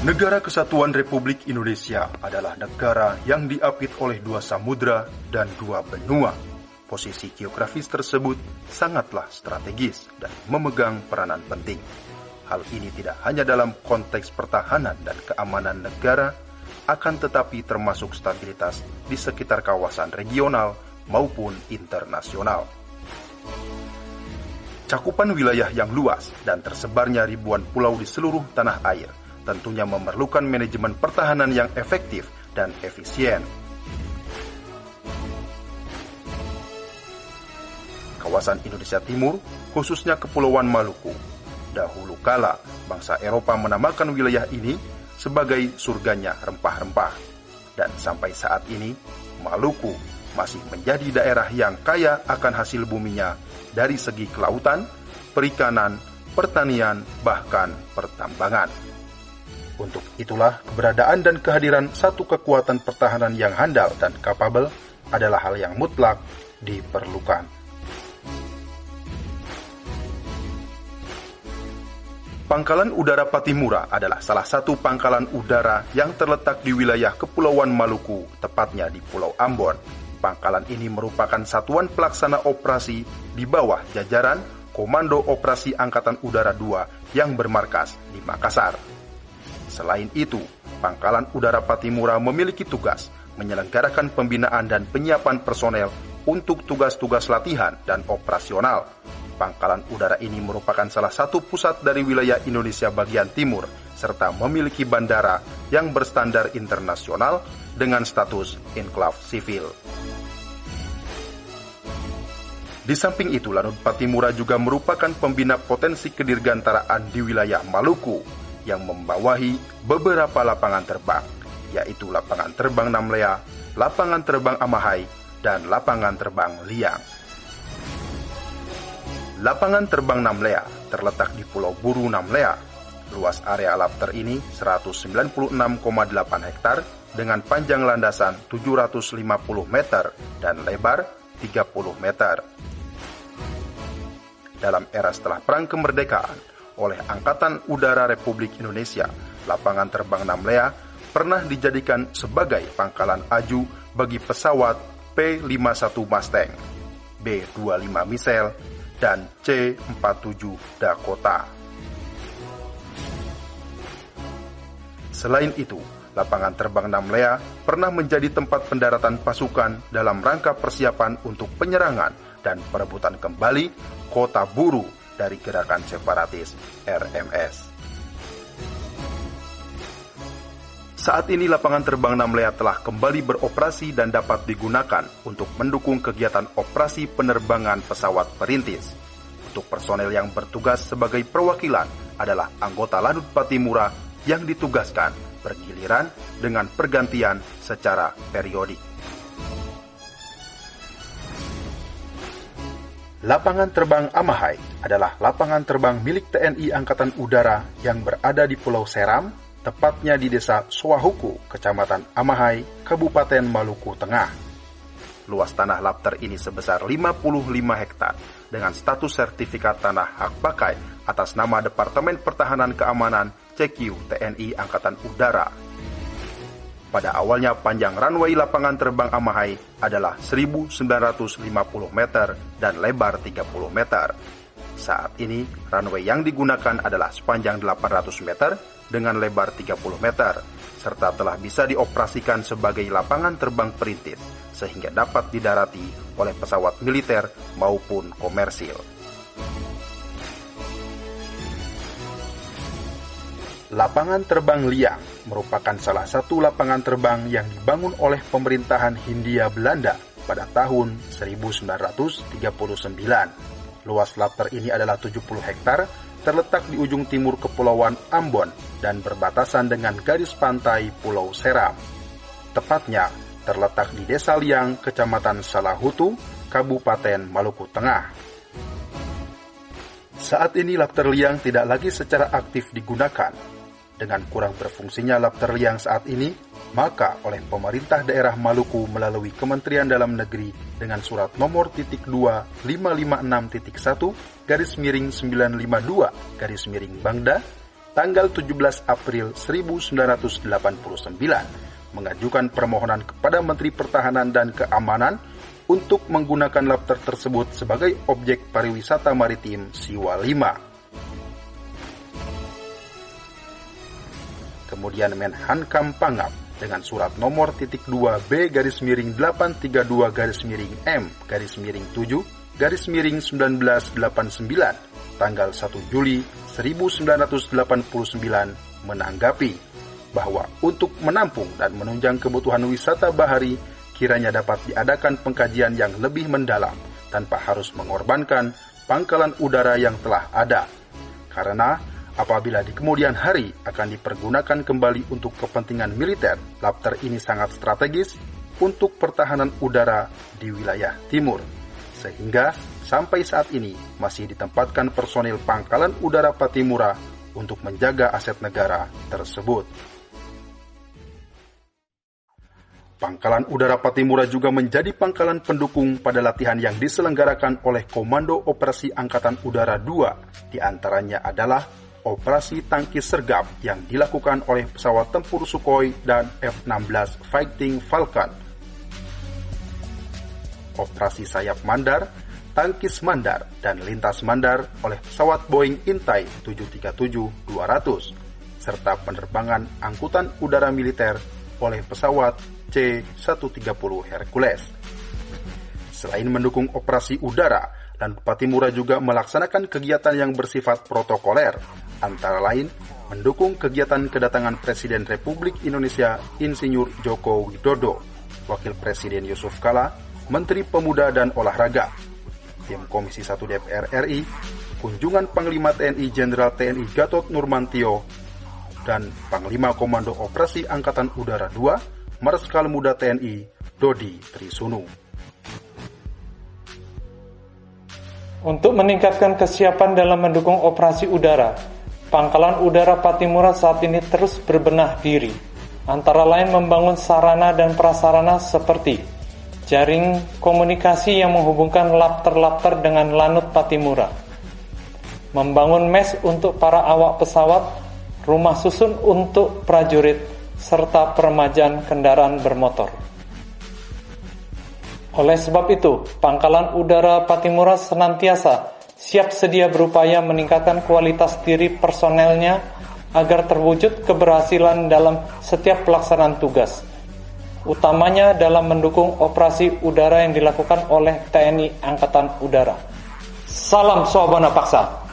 Negara Kesatuan Republik Indonesia adalah negara yang diapit oleh 2 samudra dan 2 benua. Posisi geografis tersebut sangatlah strategis dan memegang peranan penting. Hal ini tidak hanya dalam konteks pertahanan dan keamanan negara, akan tetapi termasuk stabilitas di sekitar kawasan regional maupun internasional. Cakupan wilayah yang luas dan tersebarnya ribuan pulau di seluruh tanah air tentunya memerlukan manajemen pertahanan yang efektif dan efisien. Kawasan Indonesia Timur, khususnya Kepulauan Maluku, dahulu kala bangsa Eropa menamakan wilayah ini sebagai surganya rempah-rempah. Dan sampai saat ini, Maluku masih menjadi daerah yang kaya akan hasil buminya dari segi kelautan, perikanan, pertanian, bahkan pertambangan. Untuk itulah keberadaan dan kehadiran satu kekuatan pertahanan yang handal dan kapabel adalah hal yang mutlak diperlukan. Pangkalan Udara Pattimura adalah salah satu pangkalan udara yang terletak di wilayah Kepulauan Maluku, tepatnya di Pulau Ambon. Pangkalan ini merupakan satuan pelaksana operasi di bawah jajaran Komando Operasi Angkatan Udara II yang bermarkas di Makassar. Selain itu, Pangkalan Udara Pattimura memiliki tugas menyelenggarakan pembinaan dan penyiapan personel untuk tugas-tugas latihan dan operasional. Pangkalan udara ini merupakan salah satu pusat dari wilayah Indonesia bagian timur, serta memiliki bandara yang berstandar internasional dengan status enklave sivil. Di samping itu, Lanut Pattimura juga merupakan pembina potensi kedirgantaraan di wilayah Maluku yang membawahi beberapa lapangan terbang, yaitu Lapangan Terbang Namlea, Lapangan Terbang Amahai, dan Lapangan Terbang Liang. Lapangan Terbang Namlea terletak di Pulau Buru Namlea. Luas area lafter ini 196,8 hektar dengan panjang landasan 750 meter dan lebar 30 meter. Dalam era setelah Perang Kemerdekaan, oleh Angkatan Udara Republik Indonesia, Lapangan Terbang Namlea pernah dijadikan sebagai pangkalan aju bagi pesawat P-51 Mustang, B-25 Missile, dan C-47 Dakota. Selain itu, Lapangan Terbang Namlea pernah menjadi tempat pendaratan pasukan dalam rangka persiapan untuk penyerangan dan perebutan kembali Kota Buru dari gerakan separatis RMS. Saat ini Lapangan Terbang Namlea telah kembali beroperasi dan dapat digunakan untuk mendukung kegiatan operasi penerbangan pesawat perintis. Untuk personel yang bertugas sebagai perwakilan adalah anggota Lanut Pattimura yang ditugaskan bergiliran dengan pergantian secara periodik. Lapangan Terbang Amahai adalah lapangan terbang milik TNI Angkatan Udara yang berada di Pulau Seram, tepatnya di Desa Soahuku, Kecamatan Amahai, Kabupaten Maluku Tengah. Luas tanah lafter ini sebesar 55 hektar dengan status sertifikat tanah hak pakai atas nama Departemen Pertahanan Keamanan CQ TNI Angkatan Udara. Pada awalnya panjang runway Lapangan Terbang Amahai adalah 1.950 meter dan lebar 30 meter. Saat ini, runway yang digunakan adalah sepanjang 800 meter dengan lebar 30 meter, serta telah bisa dioperasikan sebagai lapangan terbang perintis, sehingga dapat didarati oleh pesawat militer maupun komersil. Lapangan Terbang Liang merupakan salah satu lapangan terbang yang dibangun oleh pemerintahan Hindia Belanda pada tahun 1939. Luas lafter ini adalah 70 hektar, terletak di ujung timur Kepulauan Ambon dan berbatasan dengan garis pantai Pulau Seram. Tepatnya terletak di Desa Liang, Kecamatan Salahutu, Kabupaten Maluku Tengah. Saat ini lafter Liang tidak lagi secara aktif digunakan. Dengan kurang berfungsinya lafter Liang saat ini, maka oleh pemerintah daerah Maluku melalui Kementerian Dalam Negeri dengan surat nomor /2556.1/952 Bangda tanggal 17 April 1989 mengajukan permohonan kepada Menteri Pertahanan dan Keamanan untuk menggunakan labter tersebut sebagai objek pariwisata maritim Siwa 5. Kemudian Menhankam Pangap dengan surat nomor .2B-32-M-7-1989 tanggal 1 Juli 1989 menanggapi bahwa untuk menampung dan menunjang kebutuhan wisata bahari kiranya dapat diadakan pengkajian yang lebih mendalam tanpa harus mengorbankan pangkalan udara yang telah ada. Karena apabila di kemudian hari akan dipergunakan kembali untuk kepentingan militer, labter ini sangat strategis untuk pertahanan udara di wilayah timur. Sehingga sampai saat ini masih ditempatkan personil Pangkalan Udara Pattimura untuk menjaga aset negara tersebut. Pangkalan Udara Pattimura juga menjadi pangkalan pendukung pada latihan yang diselenggarakan oleh Komando Operasi Angkatan Udara II. Di antaranya adalah Operasi Tangkis Sergap yang dilakukan oleh pesawat tempur Sukhoi dan F-16 Fighting Falcon. Operasi Sayap Mandar, Tangkis Mandar, dan Lintas Mandar oleh pesawat Boeing Intai 737-200, serta penerbangan angkutan udara militer oleh pesawat C-130 Hercules. Selain mendukung operasi udara, Lanut Pattimura juga melaksanakan kegiatan yang bersifat protokoler, antara lain mendukung kegiatan kedatangan Presiden Republik Indonesia Insinyur Joko Widodo, Wakil Presiden Yusuf Kala, Menteri Pemuda dan Olahraga, tim Komisi 1 DPR RI, kunjungan Panglima TNI Jenderal TNI Gatot Nurmantio, dan Panglima Komando Operasi Angkatan Udara II, Marskal Muda TNI Dodi Trisunu. Untuk meningkatkan kesiapan dalam mendukung operasi udara, Pangkalan Udara Pattimura saat ini terus berbenah diri, antara lain membangun sarana dan prasarana seperti jaring komunikasi yang menghubungkan labter-labter dengan Lanut Pattimura, membangun mes untuk para awak pesawat, rumah susun untuk prajurit, serta peremajaan kendaraan bermotor. Oleh sebab itu, Pangkalan Udara Pattimura senantiasa siap sedia berupaya meningkatkan kualitas diri personelnya agar terwujud keberhasilan dalam setiap pelaksanaan tugas, utamanya dalam mendukung operasi udara yang dilakukan oleh TNI Angkatan Udara. Salam Swabana Paksa.